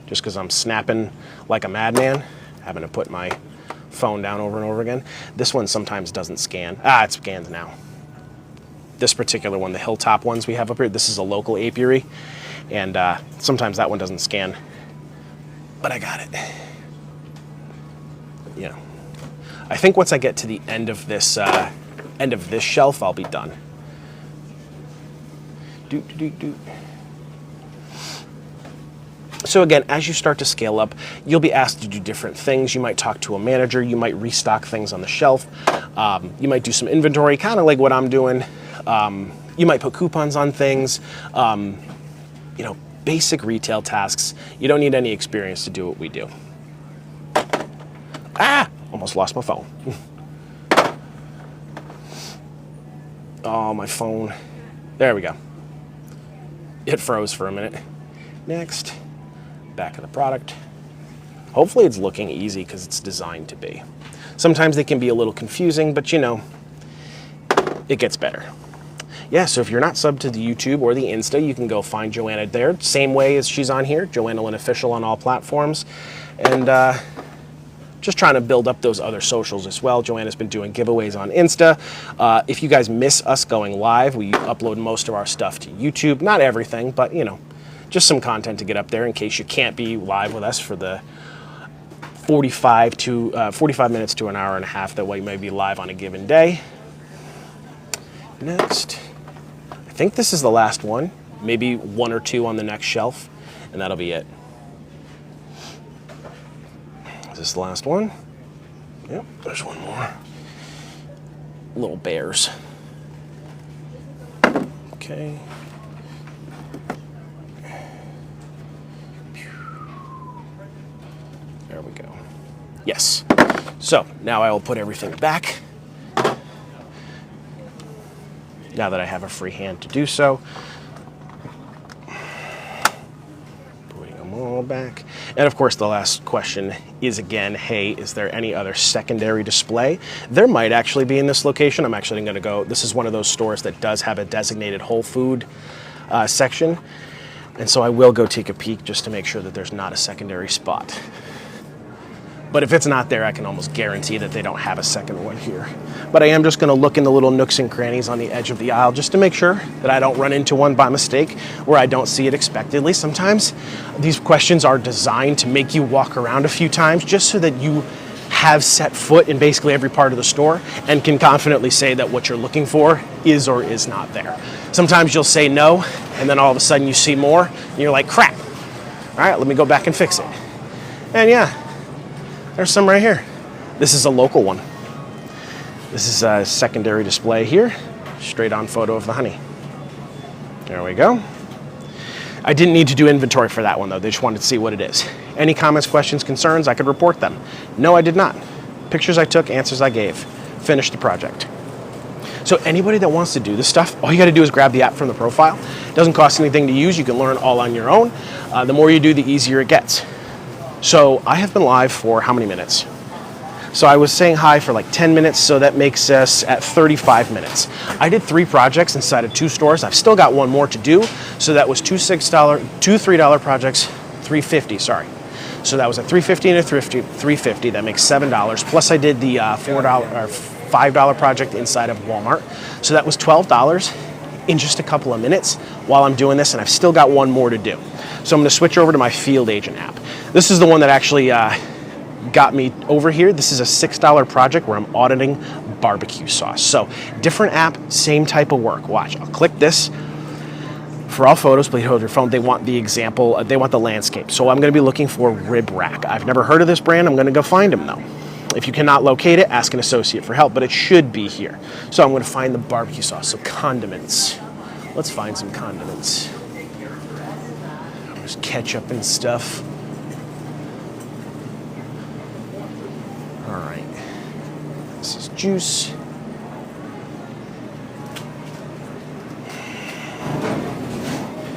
just because I'm snapping like a madman, having to put my phone down over and over again. This one sometimes doesn't scan. It scans now. This particular one, the Hilltop ones we have up here, this is a local apiary, and sometimes that one doesn't scan, but I got it. You know, I think once I get to the end of this shelf, I'll be done. So again, as you start to scale up, you'll be asked to do different things. You might talk to a manager, you might restock things on the shelf, you might do some inventory, kind of like what I'm doing. You might put coupons on things, you know, basic retail tasks. You don't need any experience to do what we do. Almost lost my phone. Oh, my phone. There we go. It froze for a minute. Next, back of the product. Hopefully it's looking easy because it's designed to be. Sometimes they can be a little confusing, but you know, it gets better. Yeah, so if you're not subbed to the YouTube or the Insta, you can go find Joanna there. Same way as she's on here, Joanna Lynn Official on all platforms. And just trying to build up those other socials as well. Joanna's been doing giveaways on Insta. If you guys miss us going live, we upload most of our stuff to YouTube. Not everything, but you know, just some content to get up there in case you can't be live with us for the 45 minutes to an hour and a half that we may be live on a given day. Next, I think this is the last one, maybe one or two on the next shelf, and that'll be it. Is this the last one? Yep, there's one more. Little bears. Okay. There we go. Yes. So now I will put everything back. Now that I have a free hand to do so. Putting them all back. And of course the last question is again, hey, is there any other secondary display? There might actually be in this location. I'm actually going to go, this is one of those stores that does have a designated Whole Food section. And so I will go take a peek just to make sure that there's not a secondary spot. But if it's not there, I can almost guarantee that they don't have a second one here. But I am just going to look in the little nooks and crannies on the edge of the aisle just to make sure that I don't run into one by mistake where I don't see it expectedly. Sometimes these questions are designed to make you walk around a few times just so that you have set foot in basically every part of the store and can confidently say that what you're looking for is or is not there. Sometimes you'll say no, and then all of a sudden you see more, and you're like, crap. All right, let me go back and fix it. And yeah, there's some right here. This is a local one. This is a secondary display here. Straight on photo of the honey. There we go. I didn't need to do inventory for that one though. They just wanted to see what it is. Any comments, questions, concerns, I could report them. No, I did not. Pictures I took, answers I gave. Finished the project. So anybody that wants to do this stuff, all you gotta do is grab the app from the profile. It doesn't cost anything to use. You can learn all on your own. The more you do, the easier it gets. So I have been live for how many minutes? So I was saying hi for like 10 minutes, so that makes us at 35 minutes. I did 3 projects inside of 2 stores. I've still got one more to do. So that was two $3 projects, $3.50, sorry. So that was a $3.50 and a $3.50. That makes $7. Plus I did the $5 project inside of Walmart. So that was $12 in just a couple of minutes while I'm doing this, and I've still got one more to do. So I'm gonna switch over to my Field Agent app. This is the one that actually got me over here. This is a $6 project where I'm auditing barbecue sauce. So different app, same type of work. Watch, I'll click this. For all photos, please hold your phone. They want the example, they want the landscape. So I'm going to be looking for Rib Rack. I've never heard of this brand. I'm going to go find them though. If you cannot locate it, ask an associate for help, but it should be here. So I'm going to find the barbecue sauce. So condiments. Let's find some condiments. There's ketchup and stuff. All right. This is juice.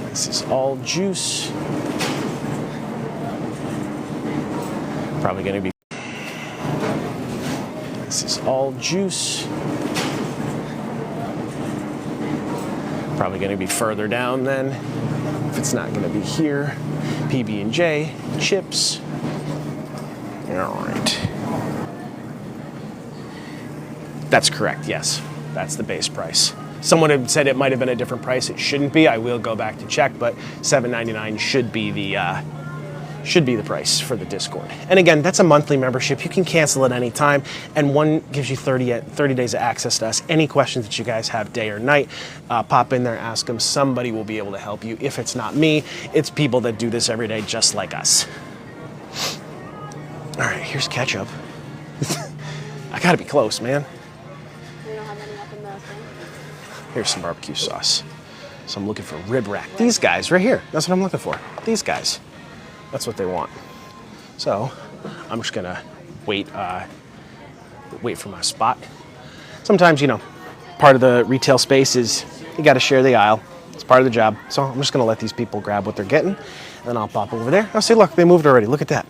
This is all juice. Probably going to be. This is all juice. Probably going to be further down then. If it's not going to be here, PB&J, chips. All right. That's correct. Yes, that's the base price. Someone had said it might have been a different price. It shouldn't be. I will go back to check, but $7.99 should be the price for the Discord. And again, that's a monthly membership. You can cancel at any time, and one gives you 30 days of access to us. Any questions that you guys have day or night, pop in there, ask them. Somebody will be able to help you. If it's not me, it's people that do this every day just like us. All right, here's ketchup. I gotta be close, man. We don't have any up in the thing. Here's some barbecue sauce. So I'm looking for Rib Rack. These guys right here. That's what I'm looking for. These guys. That's what they want. So I'm just gonna wait for my spot. Sometimes, part of the retail space is you gotta share the aisle. It's part of the job. So I'm just gonna let these people grab what they're getting, and then I'll pop over there. Oh, see, look, they moved already. Look at that.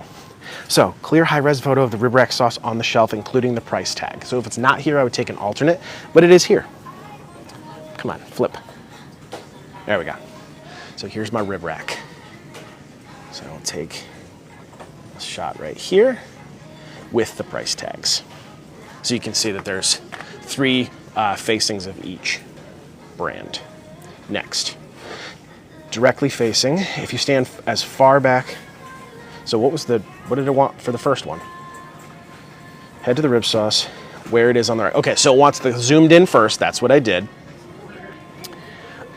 So clear high-res photo of the Rib Rack sauce on the shelf, including the price tag. So if it's not here, I would take an alternate, but it is here. Come on, flip. There we go. So here's my Rib Rack. So I'll take a shot right here with the price tags. So you can see that there's 3 facings of each brand. Next, directly facing, if you stand as far back. So what did it want for the first one? Head to the rib sauce, where it is on the right. Okay, so it wants the zoomed in first, that's what I did.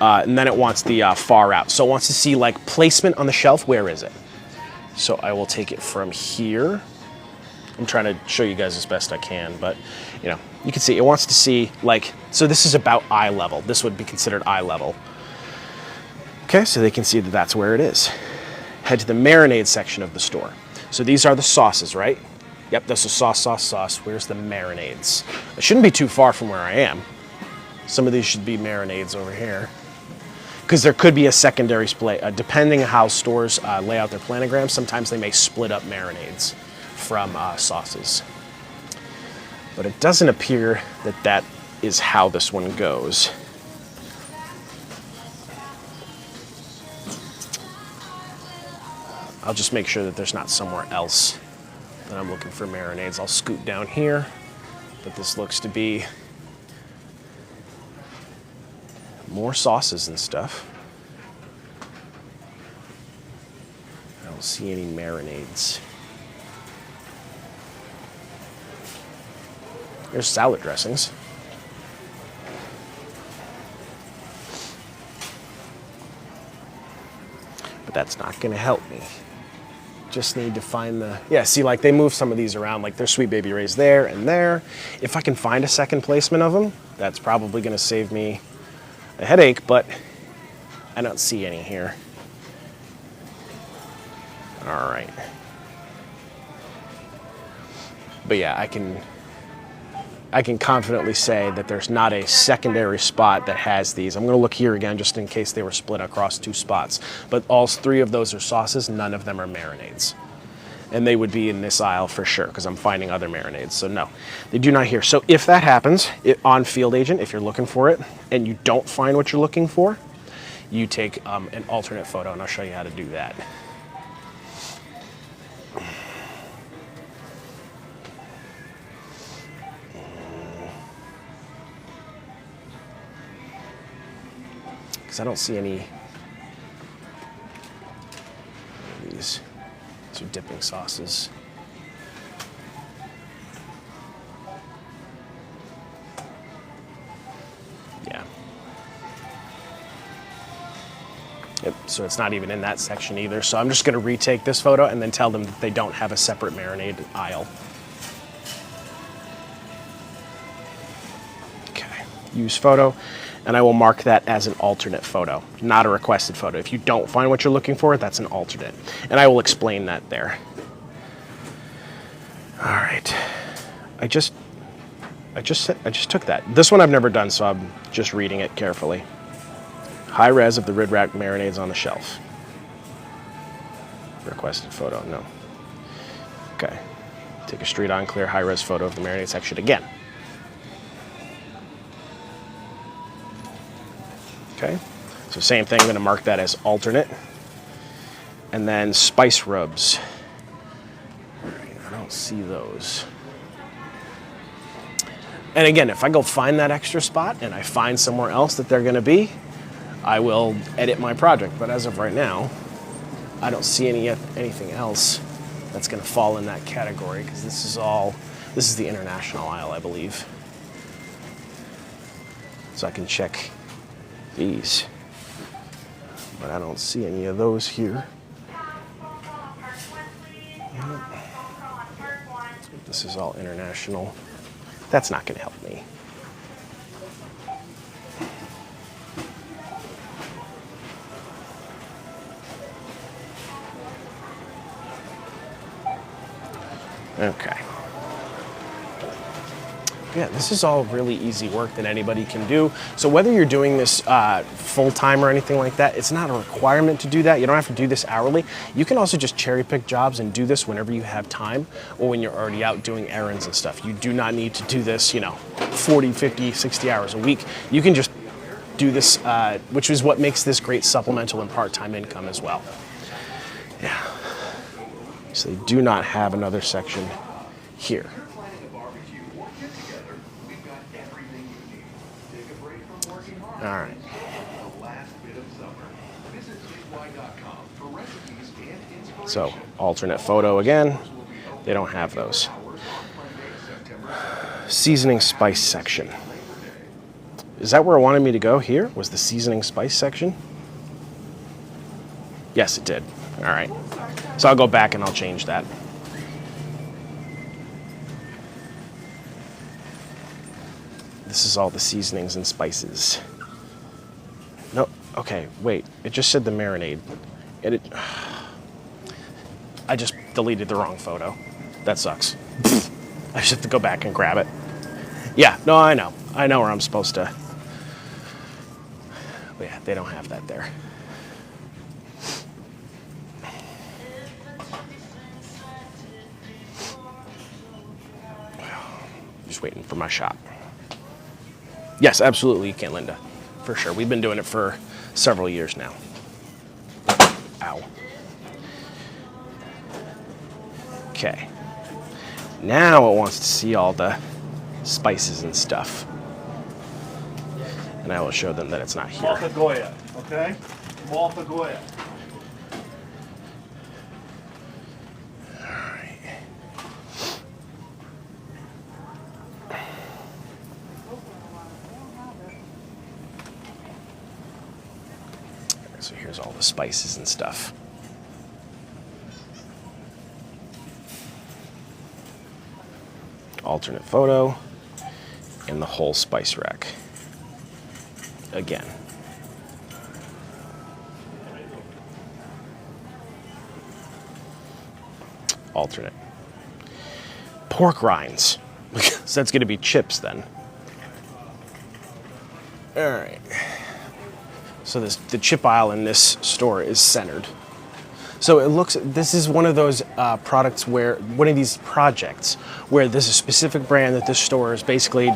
And then it wants the far out. So it wants to see like placement on the shelf, where is it? So I will take it from here. I'm trying to show you guys as best I can, but you can see it wants to see like, so this is about eye level. This would be considered eye level. Okay, so they can see that that's where it is. Head to the marinade section of the store. So these are the sauces, right? Yep, this is sauce. Where's the marinades? I shouldn't be too far from where I am. Some of these should be marinades over here. Because there could be a secondary split. Depending on how stores lay out their planograms, sometimes they may split up marinades from sauces. But it doesn't appear that that is how this one goes. I'll just make sure that there's not somewhere else that I'm looking for marinades. I'll scoot down here, but this looks to be more sauces and stuff. I don't see any marinades. There's salad dressings. But that's not gonna help me. Just need to find the, see, like they move some of these around, like there's Sweet Baby Ray's there and there. If I can find a second placement of them, that's probably gonna save me a headache, but I don't see any here. All right. But yeah, I can confidently say that there's not a secondary spot that has these. I'm gonna look here again just in case they were split across 2 spots. But all 3 of those are sauces, none of them are marinades. And they would be in this aisle for sure, because I'm finding other marinades. So no, they do not here. So if that happens, on Field Agent, if you're looking for it, and you don't find what you're looking for, you take an alternate photo, and I'll show you how to do that. Because I don't see any of these. These are dipping sauces. Yeah. Yep, so it's not even in that section either. So I'm just going to retake this photo and then tell them that they don't have a separate marinade aisle. Okay, use photo, and I will mark that as an alternate photo, not a requested photo. If you don't find what you're looking for, that's an alternate. And I will explain that there. All right, I just took that. This one I've never done, so I'm just reading it carefully. High res of the Rid Rack marinades on the shelf. Requested photo, no. Okay, take a street on clear high res photo of the marinade section again. Okay, so same thing, I'm gonna mark that as alternate. And then spice rubs. All right, I don't see those. And again, if I go find that extra spot and I find somewhere else that they're gonna be, I will edit my project. But as of right now, I don't see anything else that's gonna fall in that category, because this is the international aisle, I believe. So I can check these, but I don't see any of those here. This is all international. That's not going to help me. Okay. Yeah, this is all really easy work that anybody can do. So whether you're doing this full-time or anything like that, it's not a requirement to do that. You don't have to do this hourly. You can also just cherry pick jobs and do this whenever you have time or when you're already out doing errands and stuff. You do not need to do this, 40, 50, 60 hours a week. You can just do this, which is what makes this great supplemental and part-time income as well. Yeah. So they do not have another section here. All right. So, alternate photo again. They don't have those. Seasoning spice section. Is that where it wanted me to go here? Was the seasoning spice section? Yes, it did. All right. So I'll go back and I'll change that. This is all the seasonings and spices. No, okay, wait. It just said the marinade. I just deleted the wrong photo. That sucks. I just have to go back and grab it. Yeah, no, I know. I know where I'm supposed to. But yeah, they don't have that there. Just waiting for my shot. Yes, absolutely, you can, Linda. For sure. We've been doing it for several years now. Ow. Okay. Now it wants to see all the spices and stuff. And I will show them that it's not here. Malta Goya, okay? Malta Goya. So here's all the spices and stuff. Alternate photo and the whole spice rack. Again. Alternate. Pork rinds. So that's going to be chips then. All right. So the chip aisle in this store is centered. So this is one of those products where, one of these projects where there's a specific brand that this store is basically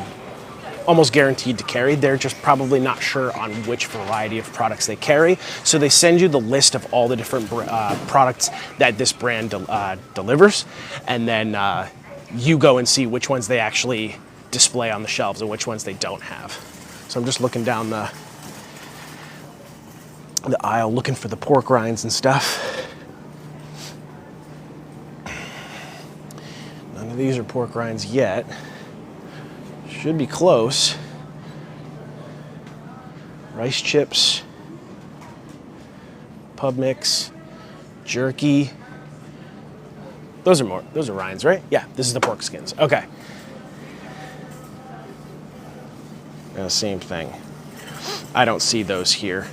almost guaranteed to carry. They're just probably not sure on which variety of products they carry. So they send you the list of all the different products that this brand delivers. And then you go and see which ones they actually display on the shelves and which ones they don't have. So I'm just looking down the aisle looking for the pork rinds and stuff. None of these are pork rinds yet. Should be close. Rice chips. pub mix, jerky. Those are Ryan's, right? Yeah, this is the pork skins. Okay. And the same thing. I don't see those here.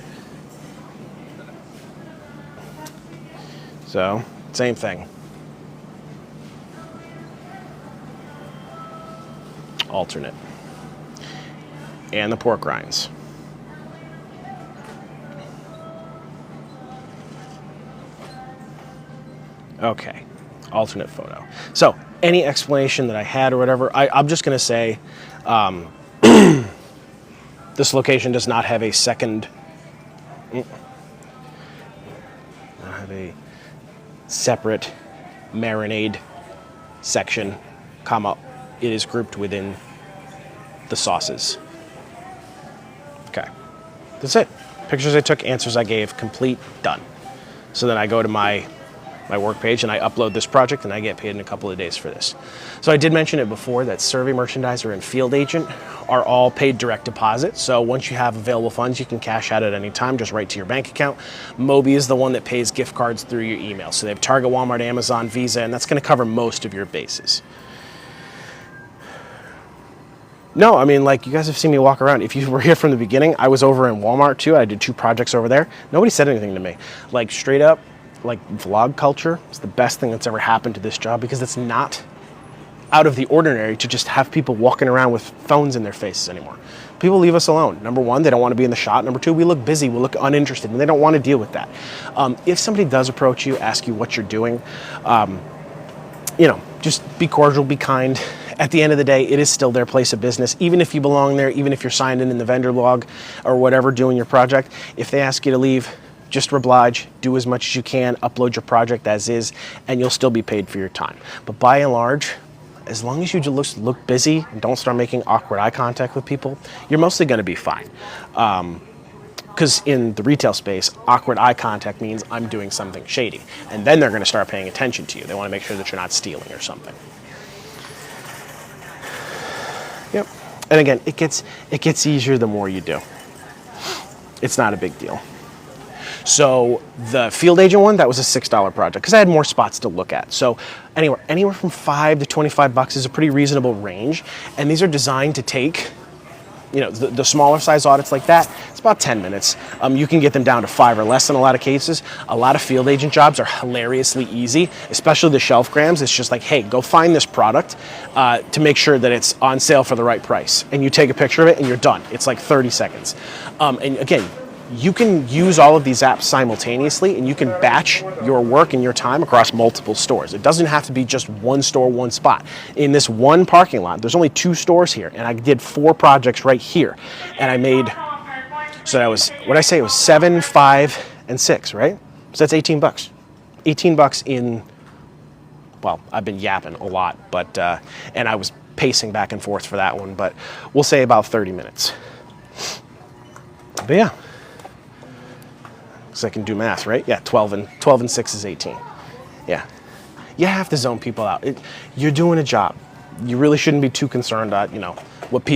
So, same thing. Alternate. And the pork rinds. Okay, alternate photo. So, any explanation that I had or whatever, I'm just going to say this location does not have a separate marinade section, comma, it is grouped within the sauces. Okay, that's it. Pictures I took, answers I gave, complete, done. So then I go to my work page and I upload this project and I get paid in a couple of days for this. So I did mention it before that Survey Merchandiser and Field Agent are all paid direct deposit. So once you have available funds, you can cash out at any time, just right to your bank account. Moby is the one that pays gift cards through your email. So they have Target, Walmart, Amazon, Visa, and that's going to cover most of your bases. No, I mean, like, you guys have seen me walk around. If you were here from the beginning, I was over in Walmart too. I did 2 projects over there. Nobody said anything to me. Like, straight up, like, vlog culture is the best thing that's ever happened to this job, because it's not out of the ordinary to just have people walking around with phones in their faces anymore. People leave us alone. Number one, they don't want to be in the shot. Number two, we look busy, we look uninterested, and they don't want to deal with that. If somebody does approach you, ask you what you're doing, you know, just be cordial, be kind. At the end of the day, it is still their place of business. Even if you belong there, even if you're signed in the vendor log or whatever doing your project, if they ask you to leave, just oblige, do as much as you can, upload your project as is, and you'll still be paid for your time. But by and large, as long as you just look busy and don't start making awkward eye contact with people, you're mostly going to be fine. Because in the retail space, awkward eye contact means I'm doing something shady. And then they're going to start paying attention to you. They want to make sure that you're not stealing or something. Yep. And again, it gets easier the more you do. It's not a big deal. So the Field Agent one, that was a $6 project because I had more spots to look at. So anywhere from $5 to $25 is a pretty reasonable range. And these are designed to take, you know, the smaller size audits like that, it's about 10 minutes. You can get them down to 5 or less in a lot of cases. A lot of Field Agent jobs are hilariously easy, especially the shelf grams. It's just like, hey, go find this product to make sure that it's on sale for the right price. And you take a picture of it and you're done. It's like 30 seconds. And again, you can use all of these apps simultaneously, and you can batch your work and your time across multiple stores. It doesn't have to be just one store, one spot. In this one parking lot, there's only 2 stores here, and I did 4 projects right here. And I made, so that was, what did I say? It was 7, 5, and 6, right? So that's $18. $18 in, well, I've been yapping a lot, but, and I was pacing back and forth for that one, but we'll say about 30 minutes. But yeah. So I can do math, right? Yeah, 12 and 6 is 18. Yeah. You have to zone people out. You're doing a job. You really shouldn't be too concerned about, you know,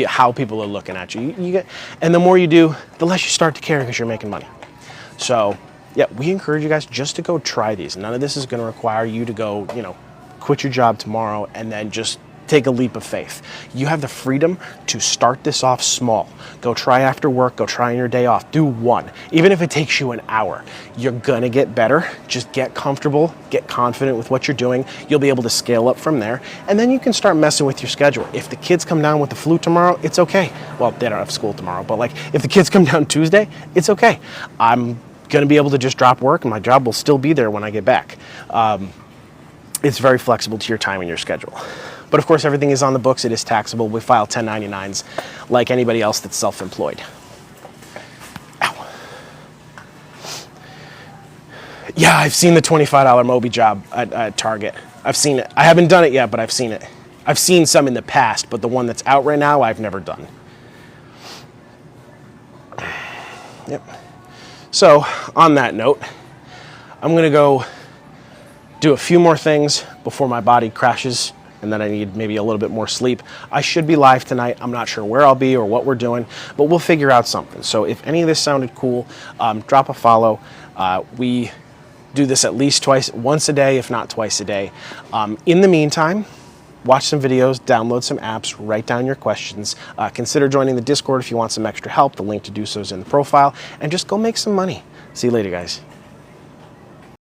how people are looking at you. And the more you do, the less you start to care because you're making money. So, yeah, we encourage you guys just to go try these. None of this is going to require you to go, you know, quit your job tomorrow and then just take a leap of faith. You have the freedom to start this off small. Go try after work, go try on your day off, do 1. Even if it takes you an hour, you're gonna get better. Just get comfortable, get confident with what you're doing. You'll be able to scale up from there, and then you can start messing with your schedule. If the kids come down with the flu tomorrow, it's okay. Well, they don't have school tomorrow, but like if the kids come down Tuesday, it's okay. I'm gonna be able to just drop work and my job will still be there when I get back. It's very flexible to your time and your schedule. But of course, everything is on the books. It is taxable. We file 1099s like anybody else that's self-employed. Ow. Yeah, I've seen the $25 Moby job at Target. I've seen it. I haven't done it yet, but I've seen it. I've seen some in the past, but the one that's out right now, I've never done. Yep. So, on that note, I'm going to go do a few more things before my body crashes, and then I need maybe a little bit more sleep. I should be live tonight. I'm not sure where I'll be or what we're doing, but we'll figure out something. So if any of this sounded cool, drop a follow. We do this at least once a day, if not twice a day. In the meantime, watch some videos, download some apps, write down your questions. Consider joining the Discord if you want some extra help. The link to do so is in the profile. And just go make some money. See you later, guys.